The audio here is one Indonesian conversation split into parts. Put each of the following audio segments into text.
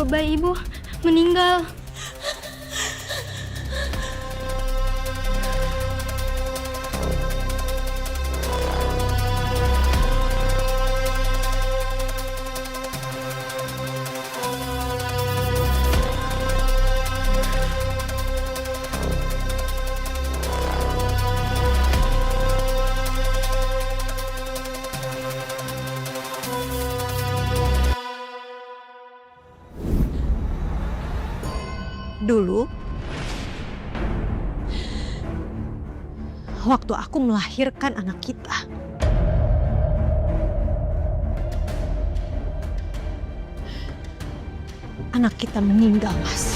bayi ibu meninggal. Dulu, waktu aku melahirkan anak kita, anak kita meninggal, Mas.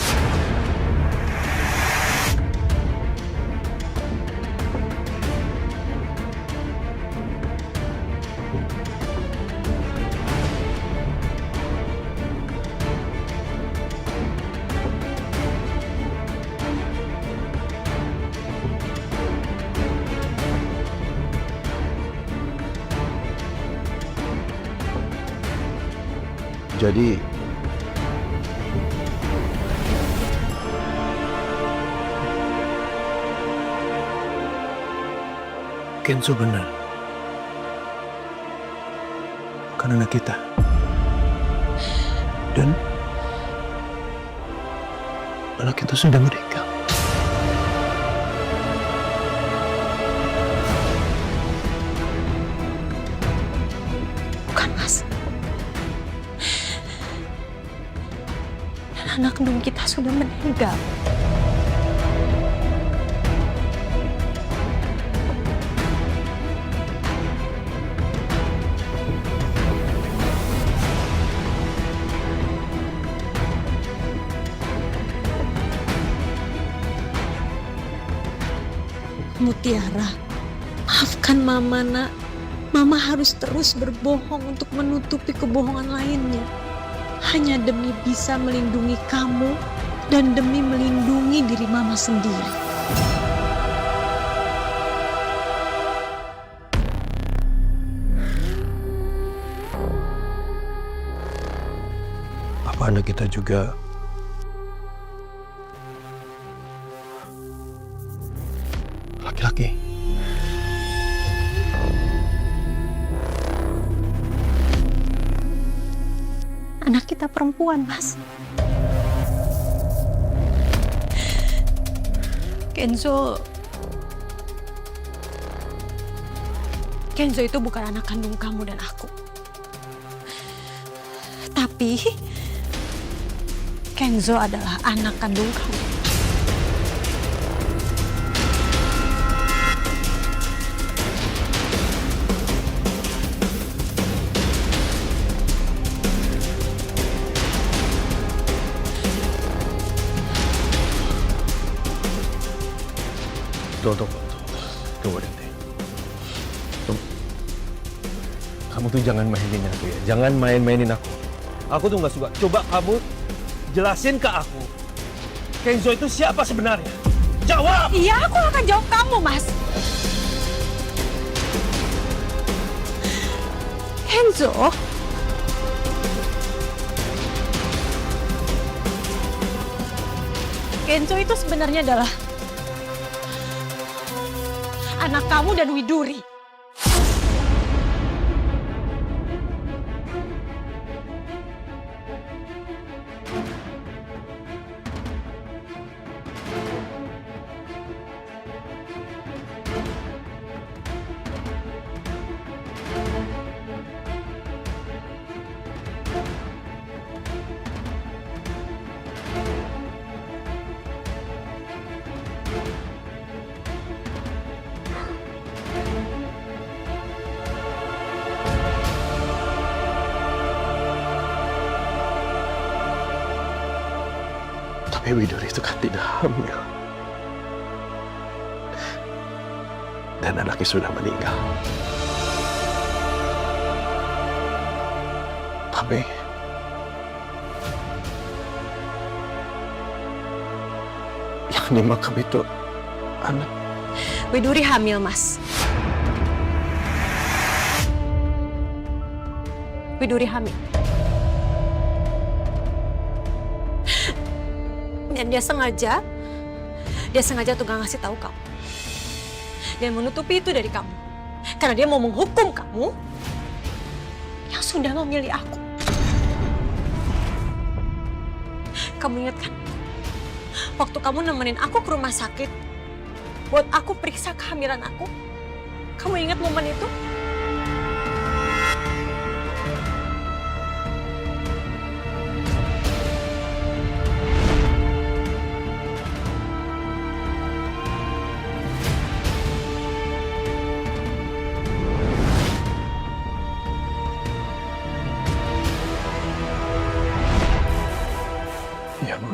Jadi Kenzo benar. Kan anak kita. Dan anak itu sudah meninggal. Bukan, Mas. Anak kandung kita sudah meninggal. Mutiara, maafkan Mama, Nak. Mama harus terus berbohong untuk menutupi kebohongan lainnya. Hanya demi bisa melindungi kamu dan demi melindungi diri Mama sendiri. Apa anak kita juga laki-laki? Anak kita perempuan, Mas. Kenzo itu bukan anak kandung kamu dan aku. Tapi Kenzo adalah anak kandung kamu. Tunggu nanti. Kamu tuh jangan mainin aku ya. Jangan main-mainin aku. Aku tuh nggak suka. Coba kamu jelasin ke aku. Kenzo itu siapa sebenarnya? Jawab! Iya, aku akan jawab kamu, Mas. Kenzo itu sebenarnya adalah anak kamu dan Widuri. Tapi Widuri itu kan tidak hamil. Dan anaknya sudah meninggal. Tapi yang dimakam itu anak. Widuri hamil, Mas. Widuri hamil. Dan dia sengaja tuh gak ngasih tahu kamu. Dia menutupi itu dari kamu. Karena dia mau menghukum kamu yang sudah memilih aku. Kamu ingat kan? Waktu kamu nemenin aku ke rumah sakit, buat aku periksa kehamilan aku. Kamu ingat momen itu? Iya, Bu.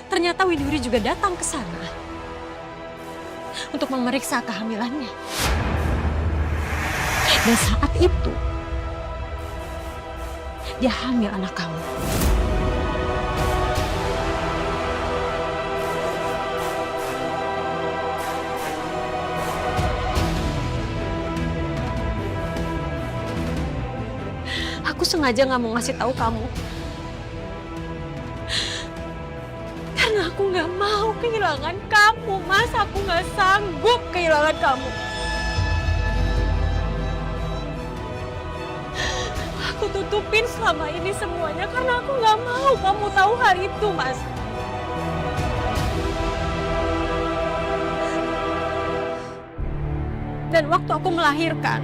Ternyata Widuri juga datang ke sana untuk memeriksa kehamilannya. Dan saat itu, dia hamil anak kamu. Aku sengaja gak mau ngasih tahu kamu. Karena aku gak mau kehilangan kamu, Mas. Aku gak sanggup kehilangan kamu. Aku tutupin selama ini semuanya karena aku gak mau kamu tahu hal itu, Mas. Dan waktu aku melahirkan,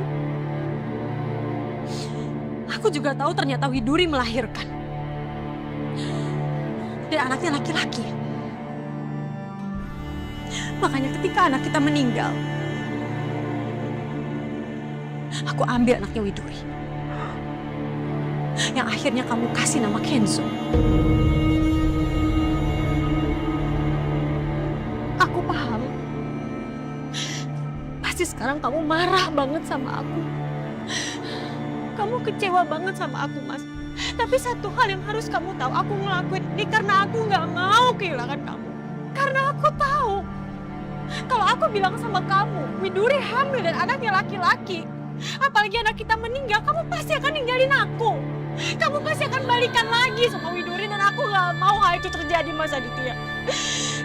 aku juga tahu ternyata Widuri melahirkan. Dan anaknya laki-laki. Makanya ketika anak kita meninggal, aku ambil anaknya Widuri. Yang akhirnya kamu kasih nama Kenzo. Aku paham. Pasti sekarang kamu marah banget sama aku. Kamu kecewa banget sama aku, Mas. Tapi satu hal yang harus kamu tahu, aku ngelakuin ini karena aku nggak mau kehilangan kamu. Karena aku tahu, kalau aku bilang sama kamu, Widuri hamil dan anaknya laki-laki, apalagi anak kita meninggal, kamu pasti akan ninggalin aku. Kamu pasti akan balikan lagi sama Widuri dan aku nggak mau hal itu terjadi, Mas Aditya.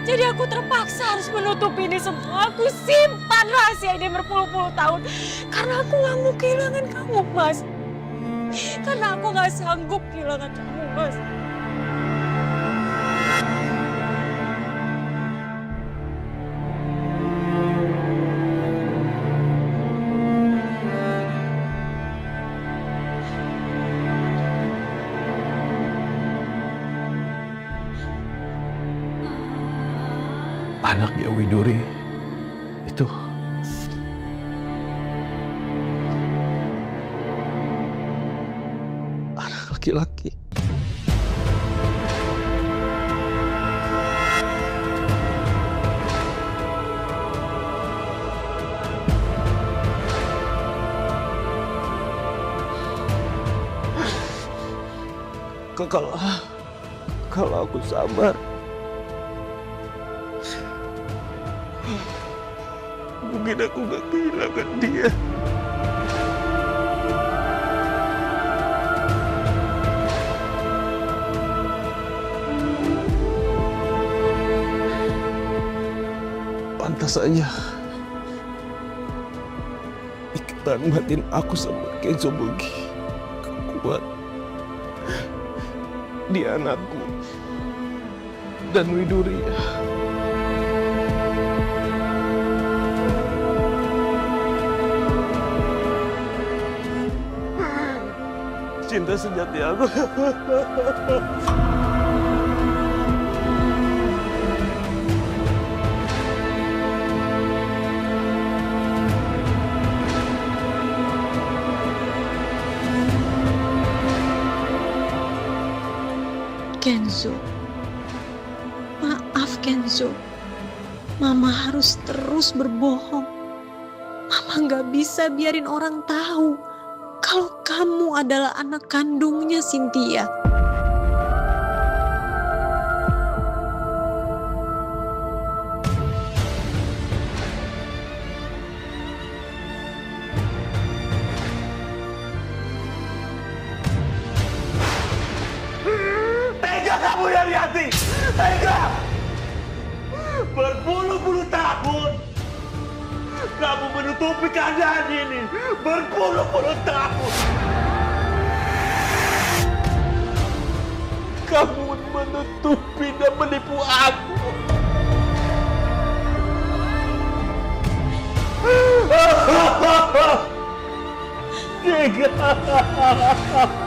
Jadi aku terpaksa harus menutupi ini semua. Aku simpan rahasia ini berpuluh-puluh tahun karena aku nggak mau kehilangan kamu, Mas. Karena aku gak sanggup kehilangan kamu, Mas. Anaknya Widuri itu laki-laki. Kalau aku sabar, mungkin aku gak kehilangan dia. Pantas saja ikatan batin aku sama Kenzo Bogi kuat. Dia anakku dan Widuri. Cinta sejati aku. Kenzo, maaf Kenzo. Mama harus terus berbohong. Mama gak bisa biarin orang tahu kalau kamu adalah anak kandungnya Cynthia. Tega kamu Yanti? Tega! Berpuluh-puluh tahun kamu menutupi keadaan ini. Berpuluh-puluh tahun. Kamu menutupi dan menipu aku. Tega!